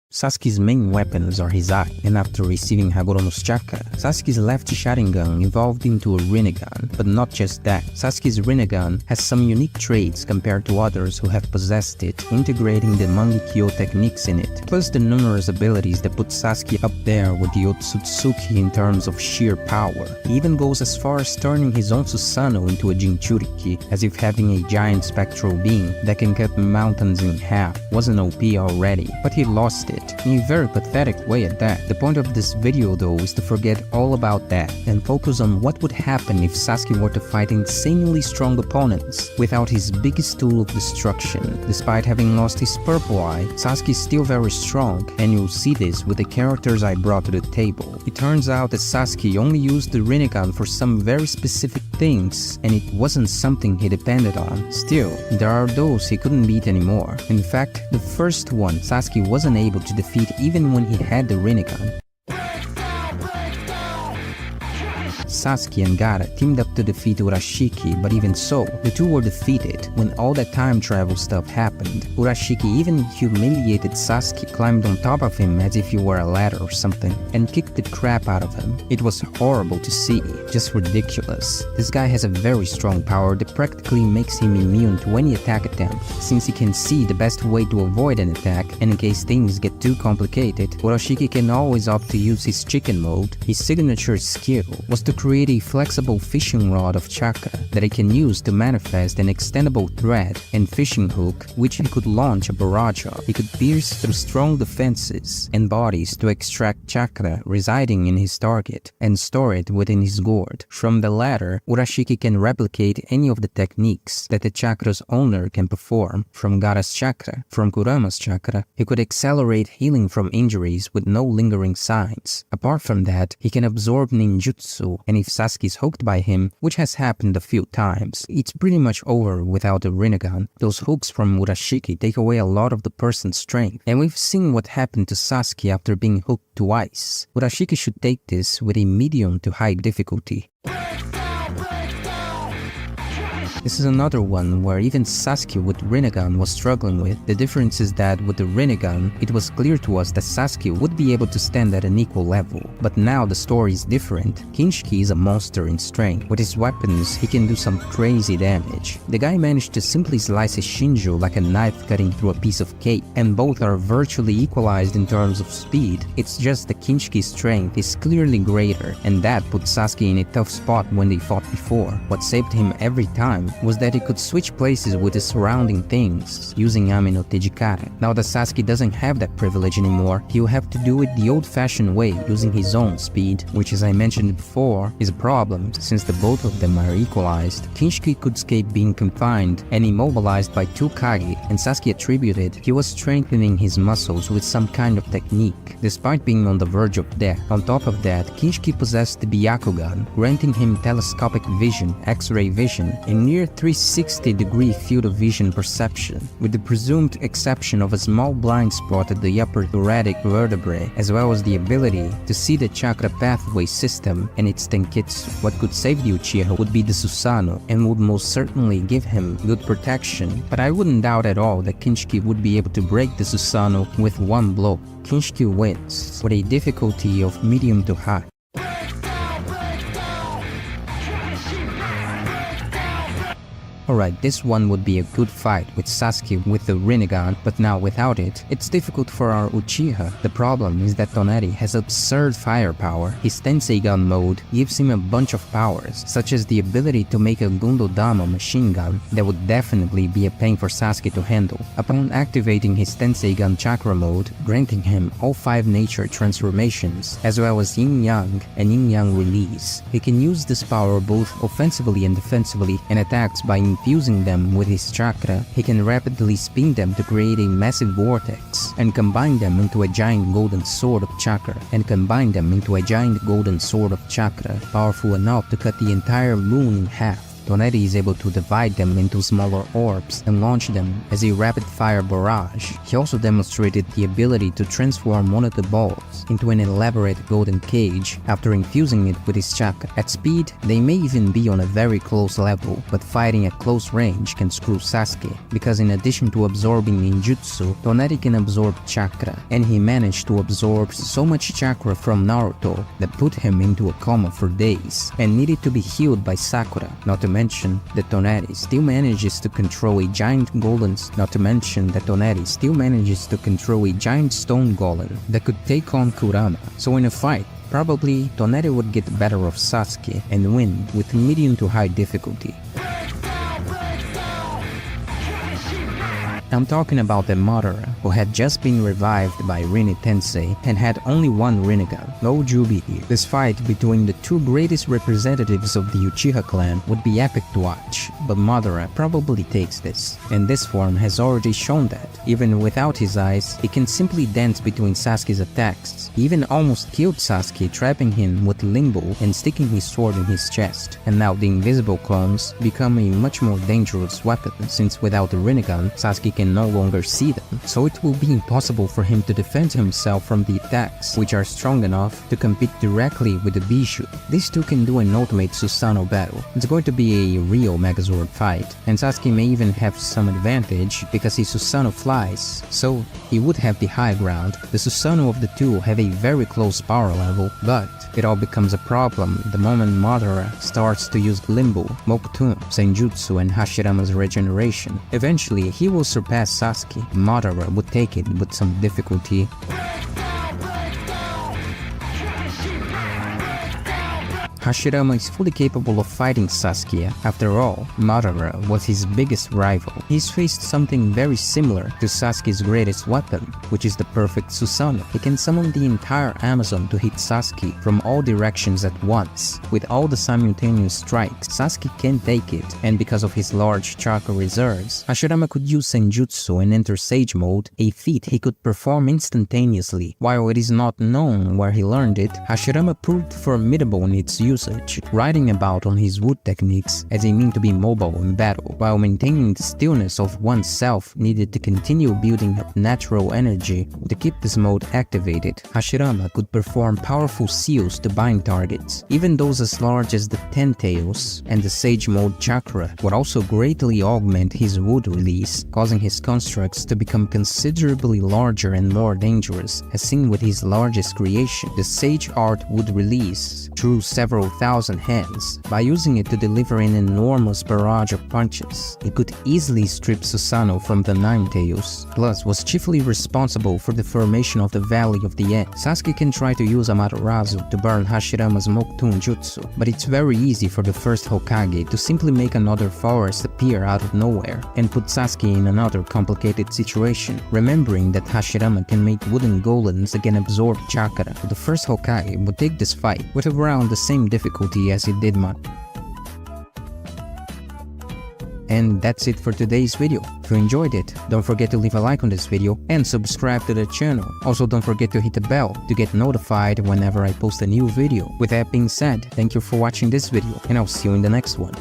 Sasuke's main weapons are his eye, and after receiving Hagoromo's chakra, Sasuke's left Sharingan evolved into a Rinnegan. But not just that, Sasuke's Rinnegan has some unique traits compared to others who have possessed it, integrating the Mangekyo techniques in it, plus the numerous abilities that put Sasuke up there with the Otsutsuki in terms of sheer power. He even goes as far as turning his own Susanoo into a Jinchuriki, as if having a giant spectral being that can cut mountains in half wasn't OP already, but he lost it. In a very pathetic way at that. The point of this video though is to forget all about that and focus on what would happen if Sasuke were to fight insanely strong opponents without his biggest tool of destruction. Despite having lost his purple eye, Sasuke is still very strong, and you'll see this with the characters I brought to the table. It turns out that Sasuke only used the Rinnegan for some very specific things, and it wasn't something he depended on. Still, there are those he couldn't beat anymore. In fact, the first one Sasuke wasn't able to defeat even when he had the Rinnegan. Sasuke and Gaara teamed up to defeat Urashiki, but even so, the two were defeated when all that time travel stuff happened. Urashiki even humiliated Sasuke, climbed on top of him as if he were a ladder or something, and kicked the crap out of him. It was horrible to see, just ridiculous. This guy has a very strong power that practically makes him immune to any attack attempt, since he can see the best way to avoid an attack, and in case things get too complicated, Urashiki can always opt to use his chicken mode. His signature skill was to create a flexible fishing rod of chakra that he can use to manifest an extendable thread and fishing hook which he could launch a barrage of. He could pierce through strong defenses and bodies to extract chakra residing in his target and store it within his gourd. From the latter, Urashiki can replicate any of the techniques that the chakra's owner can perform. From Gaara's chakra, from Kurama's chakra, he could accelerate healing from injuries with no lingering signs. Apart from that, he can absorb ninjutsu, and if Sasuke is hooked by him, which has happened a few times, it's pretty much over without a Rinnegan. Those hooks from Urashiki take away a lot of the person's strength, and we've seen what happened to Sasuke after being hooked twice. Urashiki should take this with a medium to high difficulty. This is another one where even Sasuke with Rinnegan was struggling with. The difference is that with the Rinnegan, it was clear to us that Sasuke would be able to stand at an equal level. But now the story is different. Kinshiki is a monster in strength. With his weapons, he can do some crazy damage. The guy managed to simply slice his Shinjo like a knife cutting through a piece of cake, and both are virtually equalized in terms of speed. It's just that Kinshiki's strength is clearly greater, and that put Sasuke in a tough spot when they fought before. What saved him every time was that he could switch places with the surrounding things using Ame no Tejikara. Now that Sasuke doesn't have that privilege anymore, he'll have to do it the old-fashioned way using his own speed, which as I mentioned before is a problem since the both of them are equalized. Kinshiki could escape being confined and immobilized by two Kage, and Sasuke attributed he was strengthening his muscles with some kind of technique, despite being on the verge of death. On top of that, Kinshiki possessed the Byakugan, granting him telescopic vision, X-ray vision, and near 360-degree field of vision perception, with the presumed exception of a small blind spot at the upper thoracic vertebrae, as well as the ability to see the chakra pathway system and its tenketsu. What could save the Uchiha would be the Susanoo, and would most certainly give him good protection, but I wouldn't doubt at all that Kinshiki would be able to break the Susanoo with one blow. Kinshiki wins, with a difficulty of medium to high. Alright, this one would be a good fight with Sasuke with the Rinnegan, but now without it, it's difficult for our Uchiha. The problem is that Toneri has absurd firepower. His Tensei gun mode gives him a bunch of powers, such as the ability to make a Gundodama machine gun that would definitely be a pain for Sasuke to handle. Upon activating his Tensei gun chakra mode, granting him all 5 nature transformations, as well as yin-yang and yin-yang release, he can use this power both offensively and defensively, and attacks by infusing them with his chakra, he can rapidly spin them to create a massive vortex, and combine them into a giant golden sword of chakra, powerful enough to cut the entire moon in half. Toneri is able to divide them into smaller orbs and launch them as a rapid-fire barrage. He also demonstrated the ability to transform one of the balls into an elaborate golden cage after infusing it with his chakra. At speed, they may even be on a very close level, but fighting at close range can screw Sasuke, because in addition to absorbing ninjutsu, Toneri can absorb chakra, and he managed to absorb so much chakra from Naruto that put him into a coma for days, and needed to be healed by Sakura. Not to mention that Toneri still manages to control a giant stone golem that could take on Kurama. So in a fight, probably Toneri would get the better of Sasuke and win with medium to high difficulty. I'm talking about the Madara, who had just been revived by Rinne Tensei and had only one Rinnegan, no Jubi here. This fight between the two greatest representatives of the Uchiha clan would be epic to watch, but Madara probably takes this, and this form has already shown that. Even without his eyes, he can simply dance between Sasuke's attacks. He even almost killed Sasuke, trapping him with limbo and sticking his sword in his chest. And now the invisible clones become a much more dangerous weapon, since without the Rinnegan, Sasuke can no longer see them, so it will be impossible for him to defend himself from the attacks, which are strong enough to compete directly with the Bijou. These two can do an ultimate Susanoo battle. It's going to be a real Megazord fight, and Sasuke may even have some advantage because his Susanoo flies, so he would have the high ground. The Susanoo of the two have a very close power level, but it all becomes a problem the moment Madara starts to use Limbo, Mokutun, Senjutsu, and Hashirama's regeneration. Eventually, he will surpass Sasuke. Madara would take it with some difficulty. Hashirama is fully capable of fighting Sasuke. After all, Madara was his biggest rival. He's faced something very similar to Sasuke's greatest weapon, which is the perfect Susanoo. He can summon the entire Amazon to hit Sasuke from all directions at once. With all the simultaneous strikes, Sasuke can take it, and because of his large chakra reserves, Hashirama could use Senjutsu and enter Sage Mode, a feat he could perform instantaneously. While it is not known where he learned it, Hashirama proved formidable in its usage, riding about on his wood techniques as a mean to be mobile in battle, while maintaining the stillness of oneself needed to continue building up natural energy to keep this mode activated. Hashirama could perform powerful seals to bind targets, even those as large as the 10 tails, and the Sage Mode chakra would also greatly augment his wood release, causing his constructs to become considerably larger and more dangerous, as seen with his largest creation. The Sage Art would release through several thousand hands. By using it to deliver an enormous barrage of punches, it could easily strip Susanoo from the 9 tails, plus was chiefly responsible for the formation of the Valley of the End. Sasuke can try to use Amaterasu to burn Hashirama's Mokutun Jutsu, but it's very easy for the first Hokage to simply make another forest appear out of nowhere and put Sasuke in another complicated situation. Remembering that Hashirama can make wooden golems that can absorb chakra, the first Hokage would take this fight with around the same difficulty as it did Madara. And that's it for today's video. If you enjoyed it, don't forget to leave a like on this video and subscribe to the channel. Also, don't forget to hit the bell to get notified whenever I post a new video. With that being said, thank you for watching this video, and I'll see you in the next one.